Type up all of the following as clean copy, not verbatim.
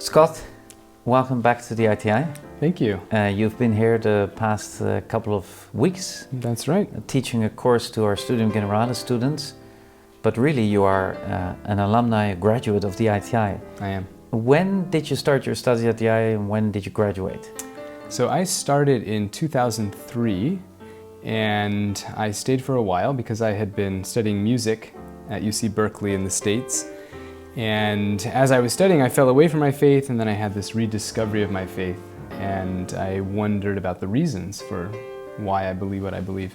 Scott, welcome back to the ITI. Thank you. You've been here the past couple of weeks. That's right. Teaching a course to our Studium Generale students, but really you are an alumni, a graduate of the ITI. I am. When did you start your studies at the ITI and when did you graduate? So I started in 2003 and I stayed for a while because I had been studying music at UC Berkeley in the States. And as I was studying, I fell away from my faith, and then I had this rediscovery of my faith, and I wondered about the reasons for why I believe what I believe.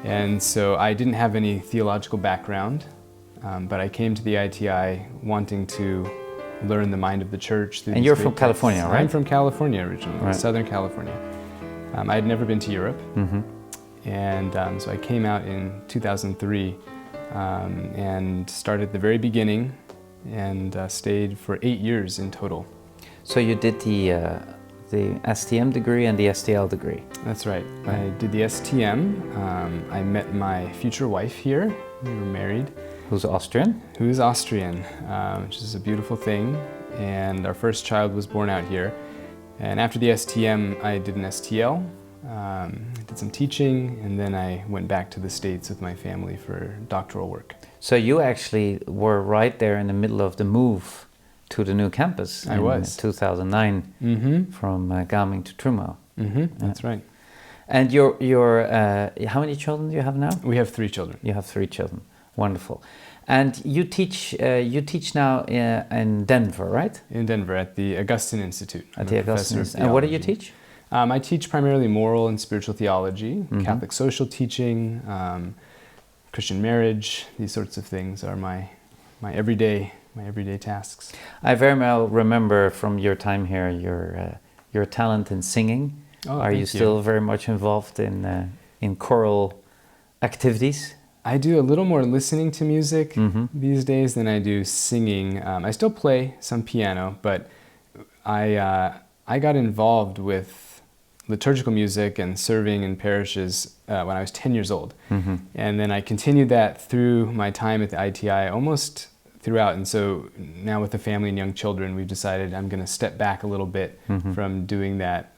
And so I didn't have any theological background, but I came to the ITI wanting to learn the mind of the church. And you're from California, right? I'm from California originally, right. Southern California. I had never been to Europe, and so I came out in 2003 and started at the very beginning, and stayed for 8 years in total. So you did the STM degree and the STL degree? That's right. I did the STM. I met my future wife here. We were married. Who's Austrian? Who's Austrian, which is a beautiful thing. And our first child was born out here. And after the STM, I did an STL. I did some teaching, and then I went back to the States with my family for doctoral work. So you actually were right there in the middle of the move to the new campus in 2009 from Gaming to Trumau. That's right. And how many children do you have now? We have 3 children. You have 3 children. Wonderful. And you teach now in Denver, right? In Denver at the Augustine Institute. At the Augustine Institute. And what do you teach? I teach primarily moral and spiritual theology, Catholic social teaching, Christian marriage. These sorts of things are my everyday tasks. I very well remember from your time here your talent in singing. Oh, are you still very much involved in choral activities? I do a little more listening to music these days than I do singing. I still play some piano, but I got involved with liturgical music and serving in parishes when I was 10 years old. And then I continued that through my time at the ITI almost throughout. And so now with the family and young children, we've decided I'm going to step back a little bit from doing that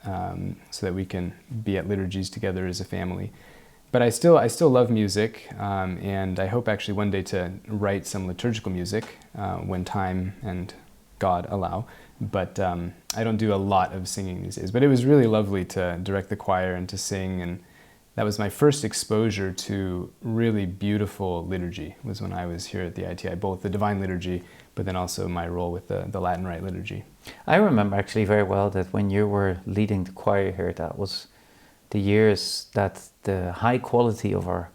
so that we can be at liturgies together as a family. But I still love music, and I hope actually one day to write some liturgical music when time and God allow. But I don't do a lot of singing these days. But it was really lovely to direct the choir and to sing, and that was my first exposure to really beautiful liturgy, was when I was here at the ITI, both the Divine Liturgy, but then also my role with the Latin Rite liturgy. I remember actually very well that when you were leading the choir here, that was the years that the high quality of our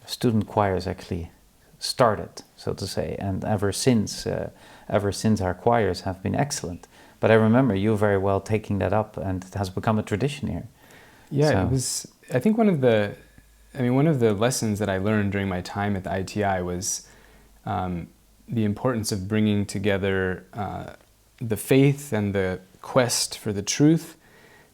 student choirs actually started, so to say, and ever since our choirs have been excellent. But I remember you very well taking that up, and it has become a tradition here. Yeah, so. It was. I think one of the lessons that I learned during my time at the ITI was the importance of bringing together the faith and the quest for the truth,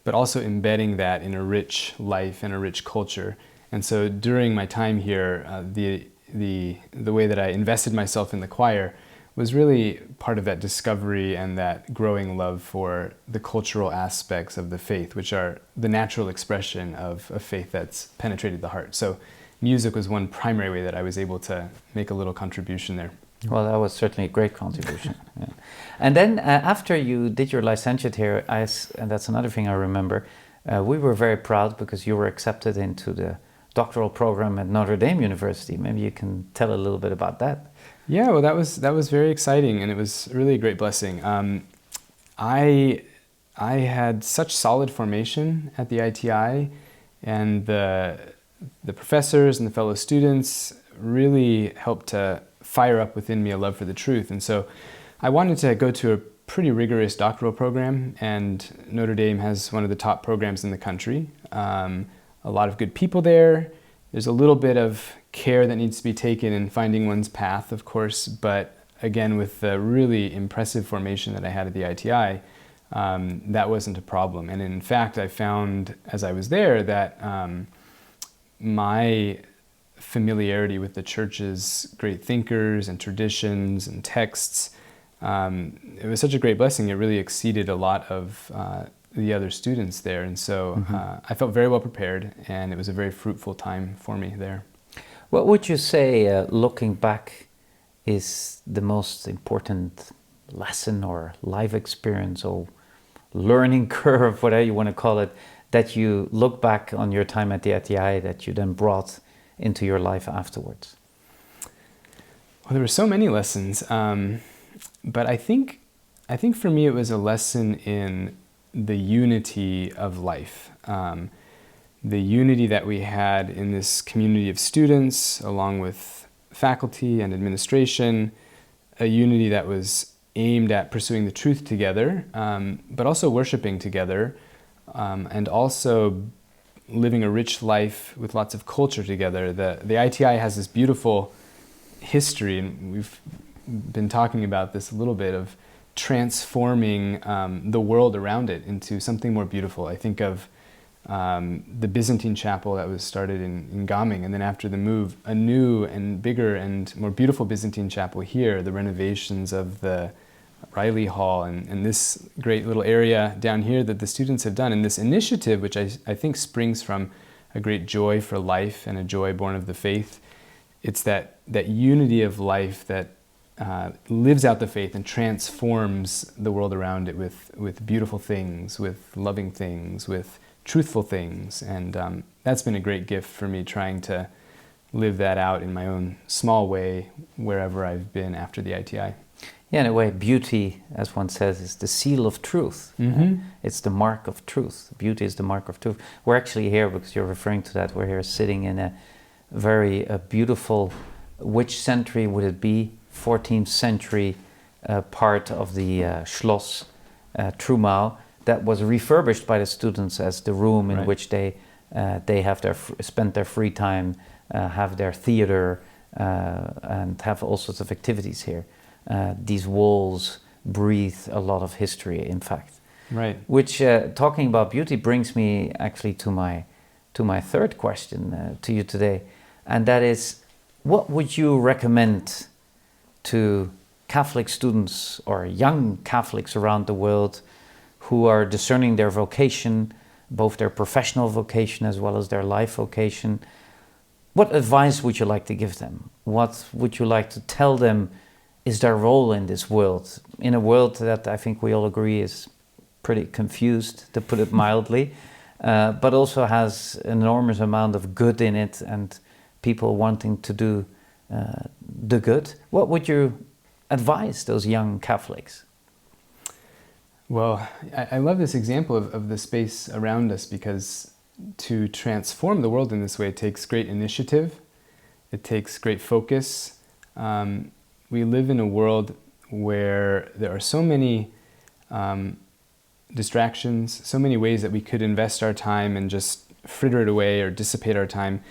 but also embedding that in a rich life and a rich culture. And so during my time here, the way that I invested myself in the choir was really part of that discovery and that growing love for the cultural aspects of the faith, which are the natural expression of a faith that's penetrated the heart. So music was one primary way that I was able to make a little contribution there. Well, that was certainly a great contribution. Yeah. And then after you did your licentiate here, and that's another thing I remember, we were very proud because you were accepted into the doctoral program at Notre Dame University. Maybe you can tell a little bit about that. Yeah, well, that was very exciting, and it was really a great blessing. I had such solid formation at the ITI, and the professors and the fellow students really helped to fire up within me a love for the truth. And so I wanted to go to a pretty rigorous doctoral program, and Notre Dame has one of the top programs in the country. A lot of good people there. There's a little bit of care that needs to be taken in finding one's path, of course, but again, with the really impressive formation that I had at the ITI, that wasn't a problem. And in fact, I found as I was there that my familiarity with the church's great thinkers and traditions and texts it was such a great blessing. It really exceeded a lot of the other students there. And so I felt very well prepared, and it was a very fruitful time for me there. What would you say, looking back, is the most important lesson or life experience or learning curve, whatever you want to call it, that you look back on your time at the ITI that you then brought into your life afterwards? Well, there were so many lessons, but I think for me it was a lesson in the unity of life, the unity that we had in this community of students, along with faculty and administration, a unity that was aimed at pursuing the truth together, but also worshiping together, and also living a rich life with lots of culture together. The ITI has this beautiful history, and we've been talking about this a little bit, of transforming the world around it into something more beautiful. I think of the Byzantine chapel that was started in Gaming, and then after the move, a new and bigger and more beautiful Byzantine chapel here, the renovations of the Riley Hall, and this great little area down here that the students have done, and this initiative, which I think springs from a great joy for life and a joy born of the faith. It's that unity of life that lives out the faith and transforms the world around it with beautiful things, with loving things, with truthful things. And that's been a great gift for me, trying to live that out in my own small way wherever I've been after the ITI. Yeah, in a way, beauty, as one says, is the seal of truth. It's the mark of truth. Beauty is the mark of truth. We're actually here, because you're referring to that, we're here sitting in a very beautiful, which century would it be? 14th century part of the Schloss, Trumau, that was refurbished by the students as the room in which they have spend their free time, have their theater, and have all sorts of activities here. These walls breathe a lot of history, in fact. Right. Which, talking about beauty, brings me actually to my third question to you today, and that is, what would you recommend to Catholic students or young Catholics around the world who are discerning their vocation, both their professional vocation as well as their life vocation? What advice would you like to give them? What would you like to tell them is their role in this world? In a world that I think we all agree is pretty confused, to put it mildly, but also has an enormous amount of good in it and people wanting to do the good. What would you advise those young Catholics? Well, I love this example of the space around us, because to transform the world in this way, it takes great initiative, it takes great focus. We live in a world where there are so many distractions, so many ways that we could invest our time and just fritter it away or dissipate our time.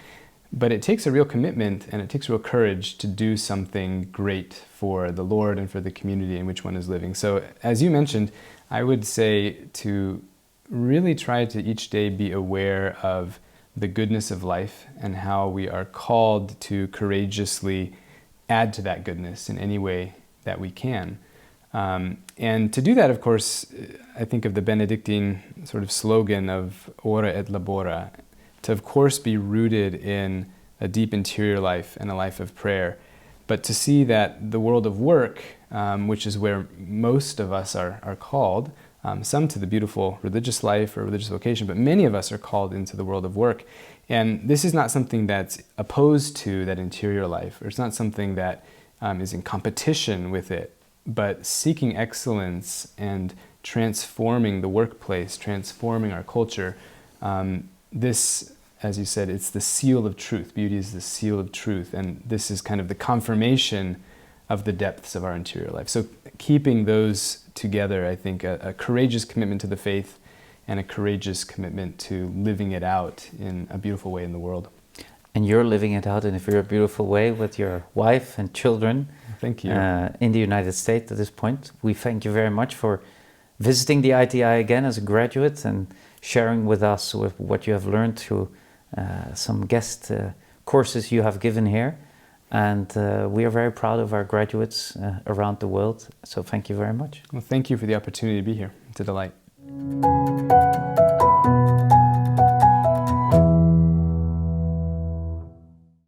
But it takes a real commitment and it takes real courage to do something great for the Lord and for the community in which one is living. So, as you mentioned, I would say to really try to each day be aware of the goodness of life and how we are called to courageously add to that goodness in any way that we can. And to do that, of course, I think of the Benedictine sort of slogan of ora et labora, to of course be rooted in a deep interior life and a life of prayer, but to see that the world of work, which is where most of us are called, some to the beautiful religious life or religious vocation, but many of us are called into the world of work. And this is not something that's opposed to that interior life, or it's not something that is in competition with it, but seeking excellence and transforming the workplace, transforming our culture. This, as you said, it's the seal of truth. Beauty is the seal of truth, and this is kind of the confirmation of the depths of our interior life. So keeping those together, I think a courageous commitment to the faith and a courageous commitment to living it out in a beautiful way in the world. And you're living it out in a very beautiful way with your wife and children. Thank you. In the United States at this point. We thank you very much for visiting the ITI again as a graduate and sharing with us what you have learned through some guest courses you have given here. And we are very proud of our graduates around the world. So thank you very much. Well, thank you for the opportunity to be here. It's a delight.